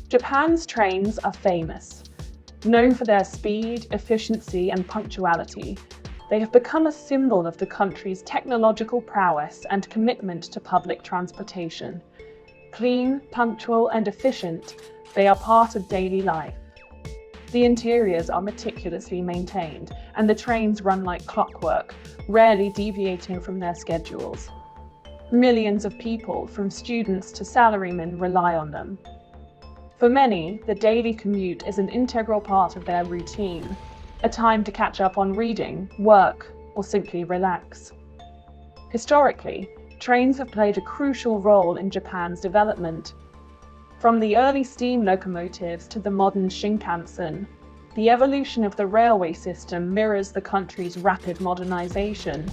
Japan's trains are famous. Known for their speed, efficiency, and punctuality, they have become a symbol of the country's technological prowess and commitment to public transportation. Clean, punctual, and efficient, they are part of daily life. The interiors are meticulously maintained, and the trains run like clockwork, rarely deviating from their schedules. Millions of people, from students to salarymen, rely on them. For many, the daily commute is an integral part of their routine, a time to catch up on reading, work, or simply relax. Historically, trains have played a crucial role in Japan's development. From the early steam locomotives to the modern Shinkansen, the evolution of the railway system mirrors the country's rapid modernization.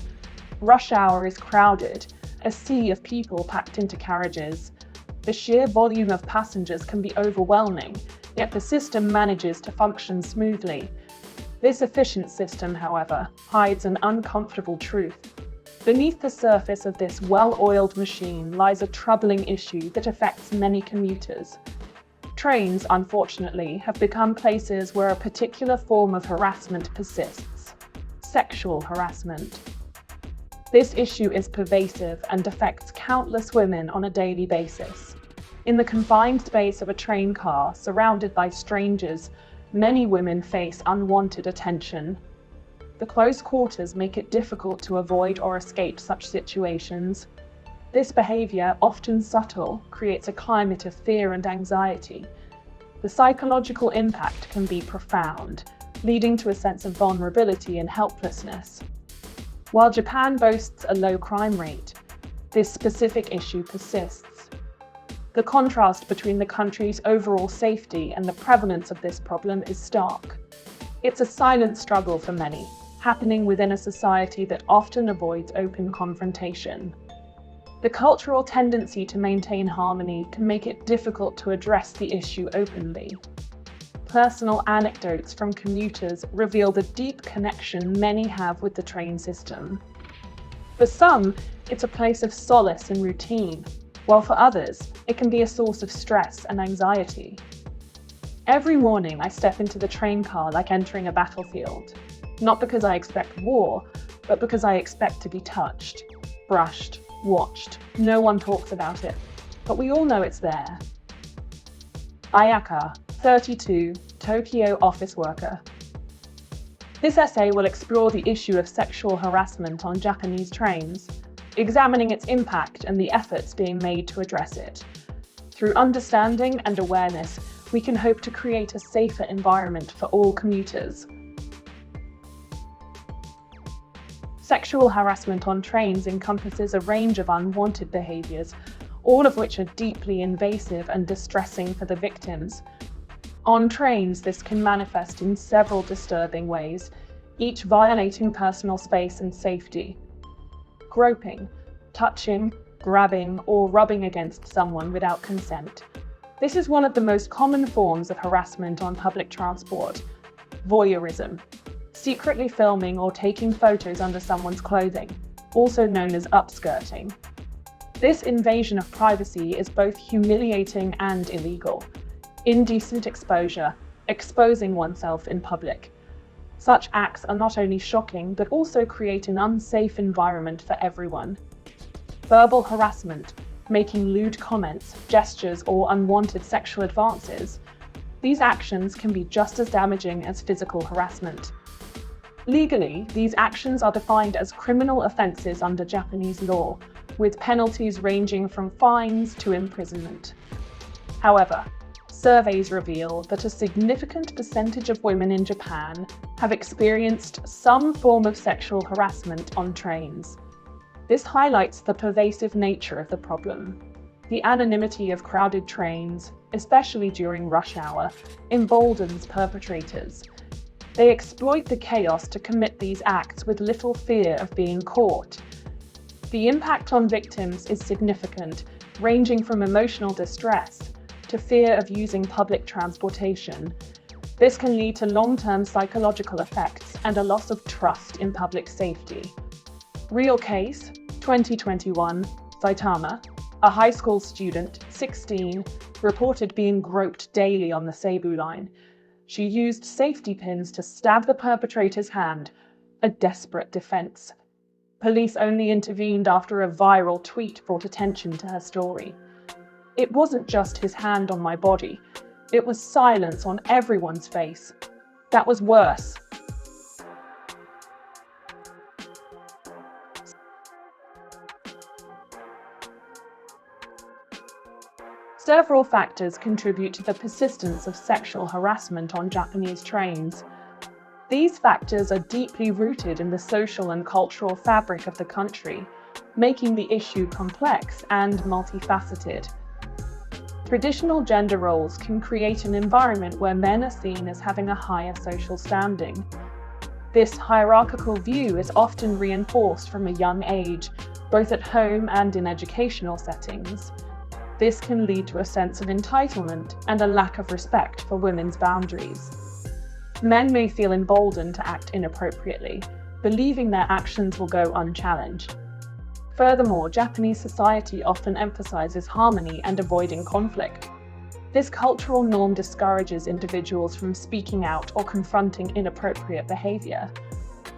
Rush hour is crowded, a sea of people packed into carriages. The sheer volume of passengers can be overwhelming, yet the system manages to function smoothly. This efficient system, however, hides an uncomfortable truth. Beneath the surface of this well-oiled machine lies a troubling issue that affects many commuters. Trains, unfortunately, have become places where a particular form of harassment persists: sexual harassment. This issue is pervasive and affects countless women on a daily basis. In the confined space of a train car, surrounded by strangers, many women face unwanted attention. The close quarters make it difficult to avoid or escape such situations. This behavior, often subtle, creates a climate of fear and anxiety. The psychological impact can be profound, leading to a sense of vulnerability and helplessness. While Japan boasts a low crime rate, this specific issue persists. The contrast between the country's overall safety and the prevalence of this problem is stark. It's a silent struggle for many, happening within a society that often avoids open confrontation. The cultural tendency to maintain harmony can make it difficult to address the issue openly. Personal anecdotes from commuters reveal the deep connection many have with the train system. For some, it's a place of solace and routine, while for others, it can be a source of stress and anxiety. Every morning, I step into the train car like entering a battlefield, not because I expect war, but because I expect to be touched, brushed, watched. No one talks about it, but we all know it's there. Ayaka, 32, Tokyo office worker. This essay will explore the issue of sexual harassment on Japanese trains, examining its impact and the efforts being made to address it. Through understanding and awareness, we can hope to create a safer environment for all commuters. Sexual harassment on trains encompasses a range of unwanted behaviors, all of which are deeply invasive and distressing for the victims. On trains, this can manifest in several disturbing ways, each violating personal space and safety. Groping, touching, grabbing, or rubbing against someone without consent. This is one of the most common forms of harassment on public transport. Voyeurism, secretly filming or taking photos under someone's clothing, also known as upskirting. This invasion of privacy is both humiliating and illegal. Indecent exposure, exposing oneself in public. Such acts are not only shocking, but also create an unsafe environment for everyone. Verbal harassment, making lewd comments, gestures, or unwanted sexual advances. These actions can be just as damaging as physical harassment. Legally, these actions are defined as criminal offences under Japanese law, with penalties ranging from fines to imprisonment. However, surveys reveal that a significant percentage of women in Japan have experienced some form of sexual harassment on trains. This highlights the pervasive nature of the problem. The anonymity of crowded trains, especially during rush hour, emboldens perpetrators. They exploit the chaos to commit these acts with little fear of being caught. The impact on victims is significant, ranging from emotional distress to fear of using public transportation. This can lead to long-term psychological effects and a loss of trust in public safety. Real case, 2021, Saitama. A high school student, 16, reported being groped daily on the Cebu line. She used safety pins to stab the perpetrator's hand, a desperate defense. Police only intervened after a viral tweet brought attention to her story. It wasn't just his hand on my body. It was silence on everyone's face. That was worse. Several factors contribute to the persistence of sexual harassment on Japanese trains. These factors are deeply rooted in the social and cultural fabric of the country, making the issue complex and multifaceted. Traditional gender roles can create an environment where men are seen as having a higher social standing. This hierarchical view is often reinforced from a young age, both at home and in educational settings. This can lead to a sense of entitlement and a lack of respect for women's boundaries. Men may feel emboldened to act inappropriately, believing their actions will go unchallenged. Furthermore, Japanese society often emphasizes harmony and avoiding conflict. This cultural norm discourages individuals from speaking out or confronting inappropriate behavior.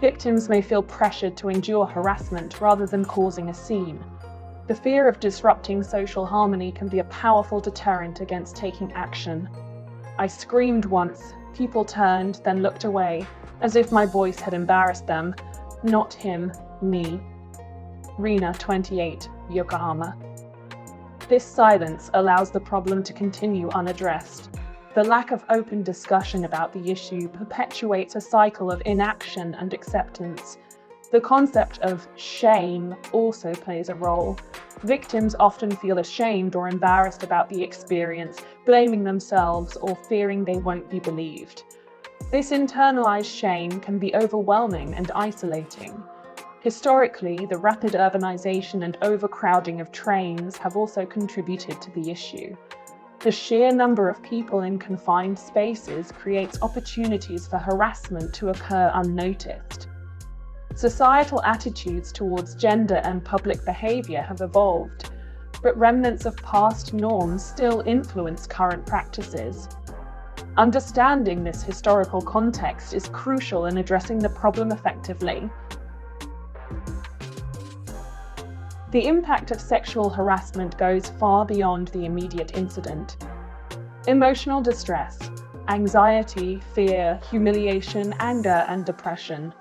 Victims may feel pressured to endure harassment rather than causing a scene. The fear of disrupting social harmony can be a powerful deterrent against taking action. I screamed once. People turned, then looked away, as if my voice had embarrassed them. Not him, me. Rina, 28, Yokohama. This silence allows the problem to continue unaddressed. The lack of open discussion about the issue perpetuates a cycle of inaction and acceptance. The concept of shame also plays a role. Victims often feel ashamed or embarrassed about the experience, blaming themselves or fearing they won't be believed. This internalized shame can be overwhelming and isolating. Historically, the rapid urbanization and overcrowding of trains have also contributed to the issue. The sheer number of people in confined spaces creates opportunities for harassment to occur unnoticed. Societal attitudes towards gender and public behavior have evolved, but remnants of past norms still influence current practices. Understanding this historical context is crucial in addressing the problem effectively. The impact of sexual harassment goes far beyond the immediate incident. Emotional distress, anxiety, fear, humiliation, anger, and depression,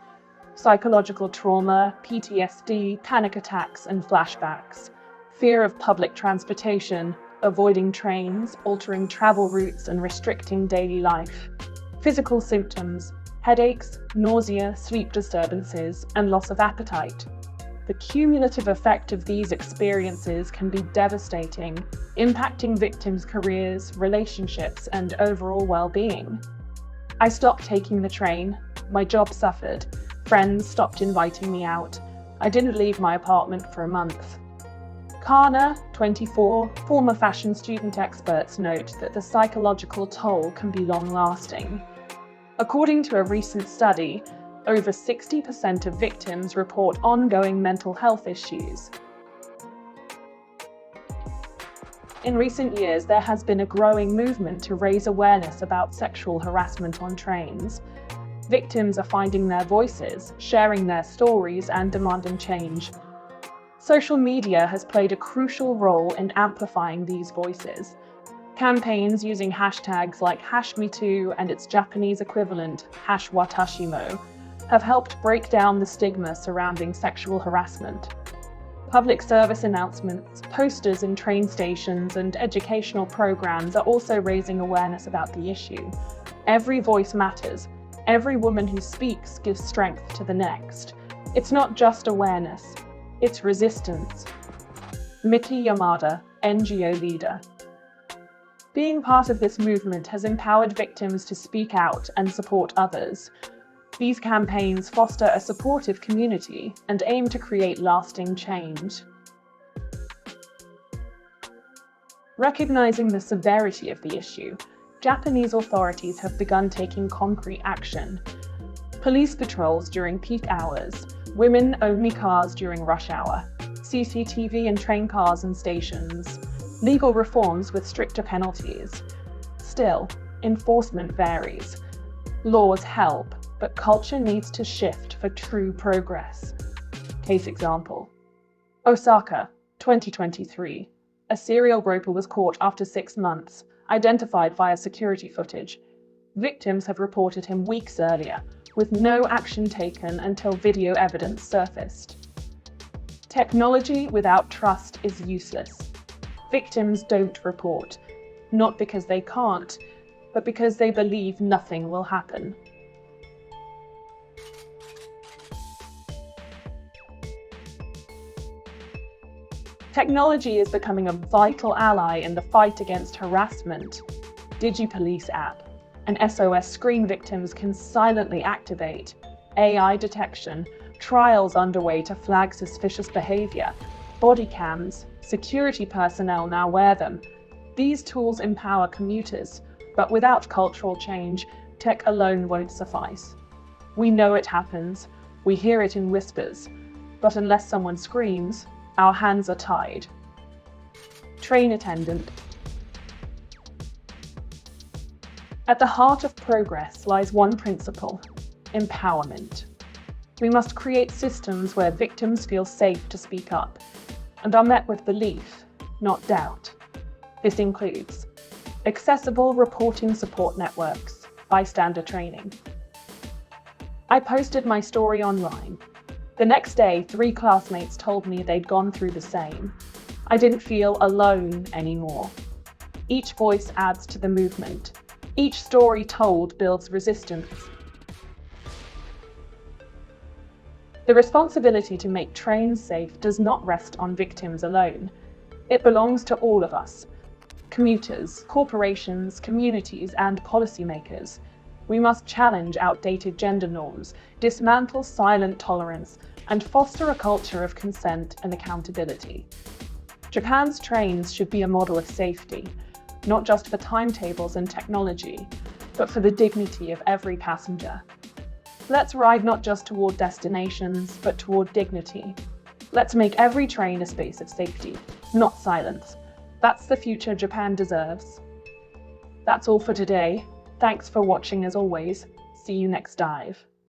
psychological trauma, PTSD, panic attacks, and flashbacks, fear of public transportation, avoiding trains, altering travel routes, and restricting daily life, physical symptoms, headaches, nausea, sleep disturbances, and loss of appetite. The cumulative effect of these experiences can be devastating, impacting victims' careers, relationships, and overall well-being. I stopped taking the train. My job suffered. Friends stopped inviting me out. I didn't leave my apartment for a month. Kana, 24, former fashion student experts note that the psychological toll can be long-lasting. According to a recent study, over 60% of victims report ongoing mental health issues. In recent years, there has been a growing movement to raise awareness about sexual harassment on trains. Victims are finding their voices, sharing their stories, and demanding change. Social media has played a crucial role in amplifying these voices. Campaigns using hashtags like #MeToo and its Japanese equivalent, #Watashimo, have helped break down the stigma surrounding sexual harassment. Public service announcements, posters in train stations, and educational programs are also raising awareness about the issue. Every voice matters. Every woman who speaks gives strength to the next. It's not just awareness, it's resistance. Miki Yamada, NGO leader. Being part of this movement has empowered victims to speak out and support others. These campaigns foster a supportive community and aim to create lasting change. Recognizing the severity of the issue, Japanese authorities have begun taking concrete action. Police patrols during peak hours, women-only cars during rush hour, CCTV in train cars and stations, legal reforms with stricter penalties. Still, enforcement varies. Laws help, but culture needs to shift for true progress. Case example: Osaka, 2023. A serial roper was caught after 6 months, identified via security footage. Victims have reported him weeks earlier, with no action taken until video evidence surfaced. Technology without trust is useless. Victims don't report, not because they can't, but because they believe nothing will happen. Technology is becoming a vital ally in the fight against harassment. DigiPolice app, an SOS screen victims can silently activate. AI detection, trials underway to flag suspicious behavior. Body cams, security personnel now wear them. These tools empower commuters, but without cultural change, tech alone won't suffice. We know it happens, we hear it in whispers, but unless someone screams, our hands are tied. Train attendant. At the heart of progress lies one principle: empowerment. We must create systems where victims feel safe to speak up and are met with belief, not doubt. This includes accessible reporting support networks, bystander training. I posted my story online. The next day, 3 classmates told me they'd gone through the same. I didn't feel alone anymore. Each voice adds to the movement. Each story told builds resistance. The responsibility to make trains safe does not rest on victims alone. It belongs to all of us: commuters, corporations, communities, and policymakers. We must challenge outdated gender norms, dismantle silent tolerance, and foster a culture of consent and accountability. Japan's trains should be a model of safety, not just for timetables and technology, but for the dignity of every passenger. Let's ride not just toward destinations, but toward dignity. Let's make every train a space of safety, not silence. That's the future Japan deserves. That's all for today. Thanks for watching as always. See you next dive.